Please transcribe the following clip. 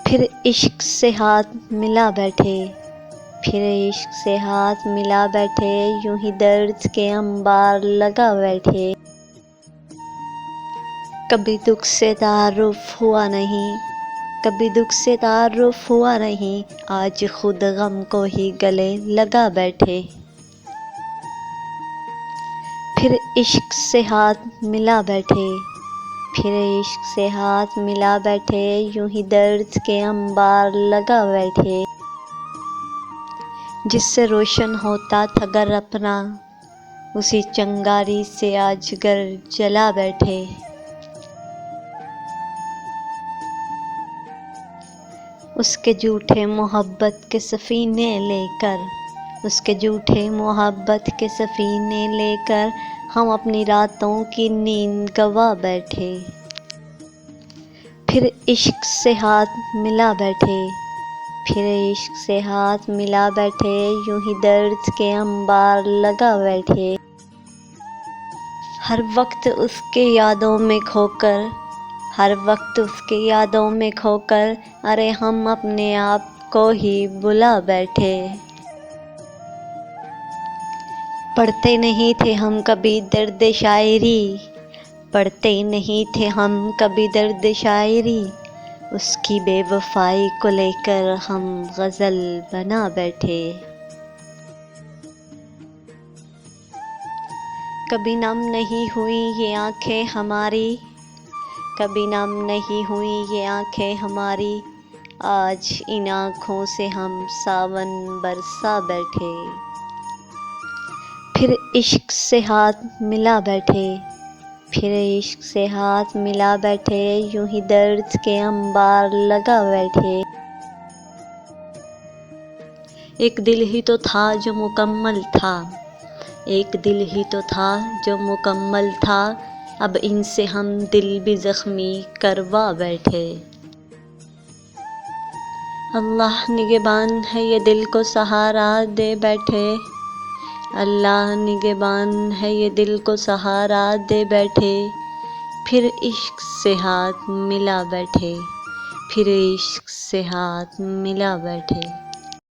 پھر عشق سے ہاتھ ملا بیٹھے، پھر عشق سے ہاتھ ملا بیٹھے، یوں ہی درد کے انبار لگا بیٹھے۔ کبھی دکھ سے تعارف ہوا نہیں، کبھی دکھ سے تعارف ہوا نہیں، آج خود غم کو ہی گلے لگا بیٹھے۔ پھر عشق سے ہاتھ ملا بیٹھے، پھر عشق سے ہاتھ ملا بیٹھے، یوں ہی درد کے انبار لگا بیٹھے۔ جس سے روشن ہوتا تھا گھر اپنا، اسی چنگاری سے آج گھر جلا بیٹھے۔ اس کے جھوٹے محبت کے سفینے لے کر، اس کے جھوٹے محبت کے سفینے لے کر، ہم اپنی راتوں کی نیند گنوا بیٹھے۔ پھر عشق سے ہاتھ ملا بیٹھے، پھر عشق سے ہاتھ ملا بیٹھے، یوں ہی درد کے انبار لگا بیٹھے۔ ہر وقت اس کے یادوں میں کھو کر، ہر وقت اس کے یادوں میں کھو کر، ارے ہم اپنے آپ کو ہی بھلا بیٹھے۔ پڑھتے نہیں تھے ہم کبھی درد شاعری، پڑھتے نہیں تھے ہم کبھی درد شاعری، اس کی بے وفائی کو لے کر ہم غزل بنا بیٹھے۔ کبھی نم نہیں ہوئی یہ آنکھیں ہماری، کبھی نم نہیں ہوئی یہ آنکھیں ہماری، آج ان آنکھوں سے ہم ساون برسا بیٹھے۔ پھر عشق سے ہاتھ ملا بیٹھے، پھر عشق سے ہاتھ ملا بیٹھے، یوں ہی درد کے انبار لگا بیٹھے۔ ایک دل ہی تو تھا جو مکمل تھا، ایک دل ہی تو تھا جو مکمل تھا، اب ان سے ہم دل بھی زخمی کروا بیٹھے۔ اللہ نگہبان ہے یہ دل کو سہارا دے بیٹھے، اللہ نگہبان ہے یہ دل کو سہارا دے بیٹھے۔ پھر عشق سے ہاتھ ملا بیٹھے، پھر عشق سے ہاتھ ملا بیٹھے۔